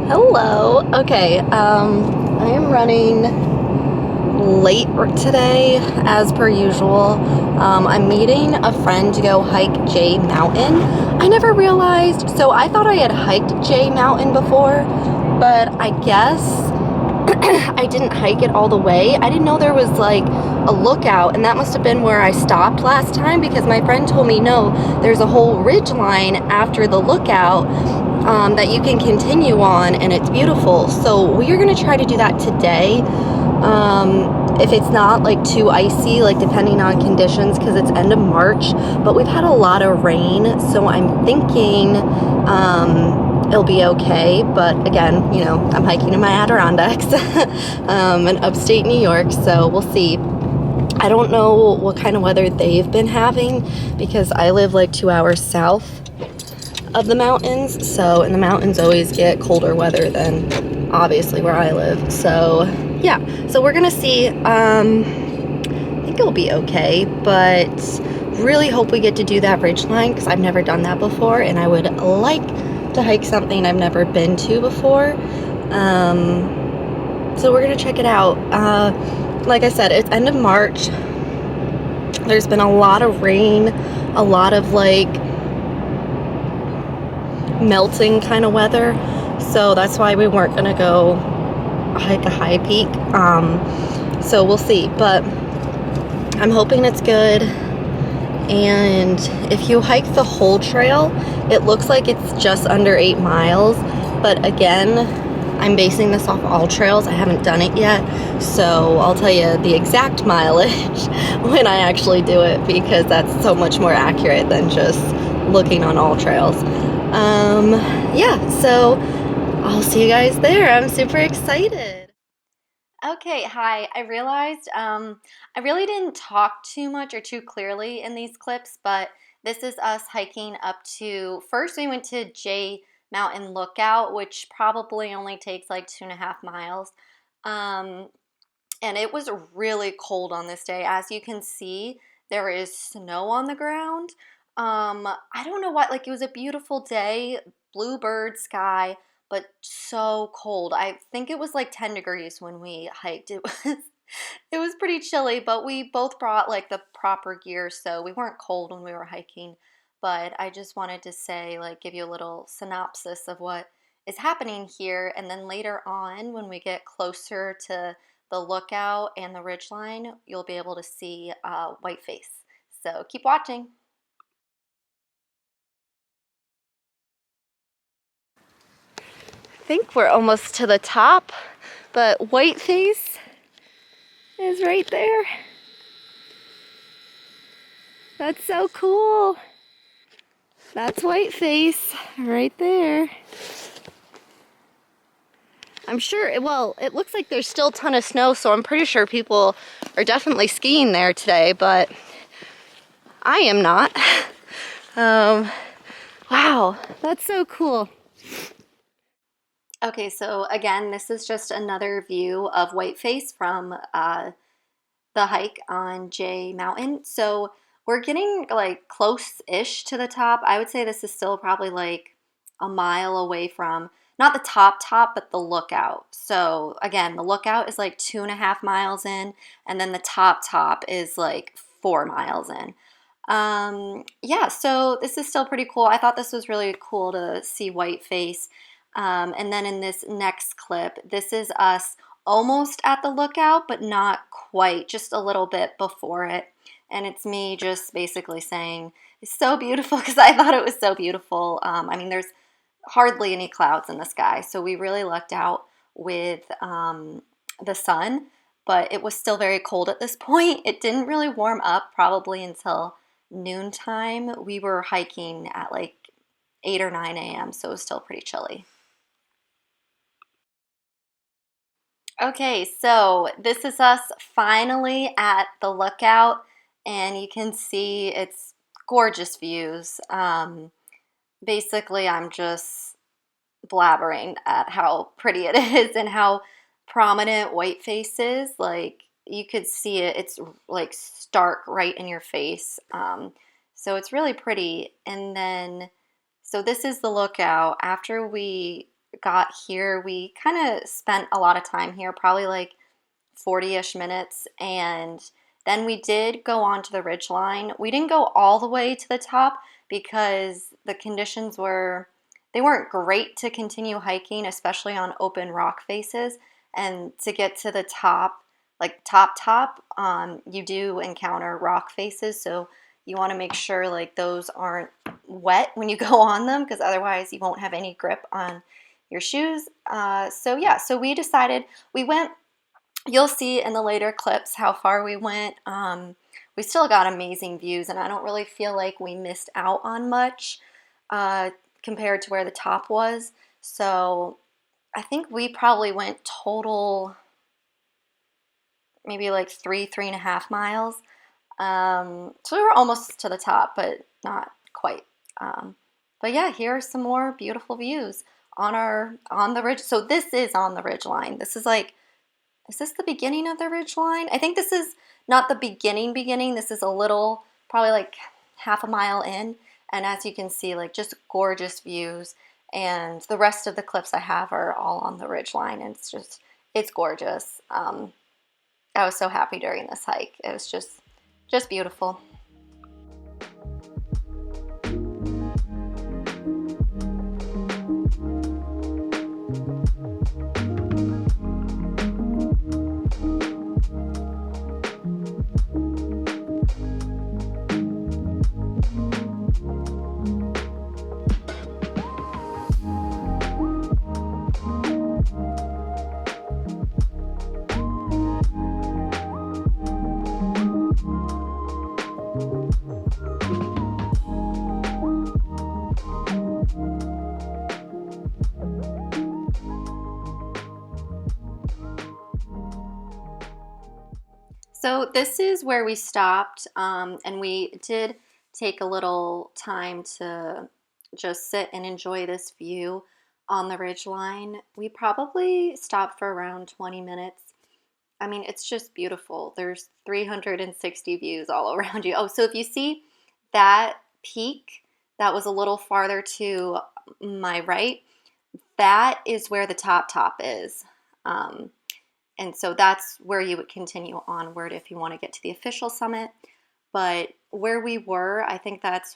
Hello. Okay, I am running late today, as per usual. I'm meeting a friend to go hike J Mountain. I never realized, so I thought I had hiked J Mountain before, but I guess I didn't hike it all the way. I didn't know there was like a lookout, and that must have been where I stopped last time because my friend told me no, there's a whole ridge line after the lookout that you can continue on, and it's beautiful. So we are going to try to do that today. If it's not like too icy, like depending on conditions, because it's end of March, but we've had a lot of rain, so I'm thinking it'll be okay. But again, you know, I'm hiking in my Adirondacks in upstate New York, so we'll see. I don't know what kind of weather they've been having because I live like 2 hours south of the mountains, so and the mountains always get colder weather than obviously where I live. So yeah, so we're gonna see. I think it'll be okay, but really hope we get to do that ridge line because I've never done that before, and I would like to hike something I've never been to before. So we're gonna check it out. Like I said, it's end of March. There's been a lot of rain, a lot of like melting kind of weather, so that's why we weren't gonna go hike a high peak. So we'll see, but I'm hoping it's good. And if you hike the whole trail, it looks like it's just under 8 miles, but again, I'm basing this off all trails. I haven't done it yet, so I'll tell you the exact mileage when I actually do it, because that's so much more accurate than just looking on all trails. Yeah, so I'll see you guys there. I'm super excited. Okay, hi. I realized I really didn't talk too much or too clearly in these clips, but this is us hiking up to, first we went to J Mountain Lookout, which probably only takes like 2.5 miles. Um, and it was really cold on this day. As you can see, there is snow on the ground. I don't know what, like it was a beautiful day, bluebird sky, but so cold. I think it was like 10 degrees when we hiked. It was pretty chilly, but we both brought like the proper gear, so we weren't cold when we were hiking. But I just wanted to say, like, give you a little synopsis of what is happening here, and then later on when we get closer to the lookout and the ridgeline, you'll be able to see Whiteface. So keep watching. I think we're almost to the top, but Whiteface is right there. That's so cool. That's Whiteface right there. I'm sure, well, it looks like there's still a ton of snow, so I'm pretty sure people are definitely skiing there today, but I am not. Wow, that's so cool. Okay, so again, this is just another view of Whiteface from the hike on J Mountain. So we're getting like close-ish to the top. I would say this is still probably like a mile away from, not the top, but the lookout. So again, the lookout is like 2.5 miles in, and then the top is like 4 miles in. Yeah, so this is still pretty cool. I thought this was really cool to see Whiteface. And then in this next clip, this is us almost at the lookout, but not quite, just a little bit before it. And it's me just basically saying, it's so beautiful, because I thought it was so beautiful. I mean, there's hardly any clouds in the sky, so we really lucked out with the sun, but it was still very cold at this point. It didn't really warm up probably until noontime. We were hiking at like 8 or 9 a.m., so it was still pretty chilly. Okay, so this is us finally at the lookout, and you can see it's gorgeous views. Basically, I'm just blabbering at how pretty it is and how prominent Whiteface is. Like, you could see it, it's like stark right in your face. So it's really pretty. And then, so this is the lookout. After we got here, we kind of spent a lot of time here, probably like 40-ish minutes, and then we did go on to the ridge line. We didn't go all the way to the top because the conditions they weren't great to continue hiking, especially on open rock faces. And to get to the top, like top, you do encounter rock faces, so you want to make sure like those aren't wet when you go on them, because otherwise you won't have any grip on your shoes. So yeah, so we decided we went. You'll see in the later clips how far we went. We still got amazing views, and I don't really feel like we missed out on much compared to where the top was. So I think we probably went total maybe like 3.5 miles. So we were almost to the top, but not quite. But yeah, here are some more beautiful views on the ridge. So this is on the ridge line. This is like, is this the beginning of the ridge line? I think this is not the beginning. This is a little, probably like half a mile in. And as you can see, like just gorgeous views. And the rest of the clips I have are all on the ridge line. And it's gorgeous. I was so happy during this hike. It was just beautiful. So this is where we stopped, and we did take a little time to just sit and enjoy this view on the ridge line. We probably stopped for around 20 minutes. I mean, it's just beautiful. There's 360 views all around you. Oh, so if you see that peak that was a little farther to my right, that is where the top is. And so that's where you would continue onward if you want to get to the official summit. But where we were, I think that's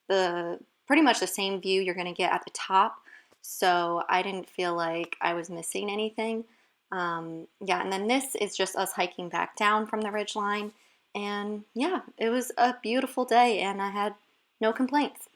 pretty much the same view you're going to get at the top. So I didn't feel like I was missing anything. Yeah, and then this is just us hiking back down from the ridgeline. And yeah, it was a beautiful day, and I had no complaints.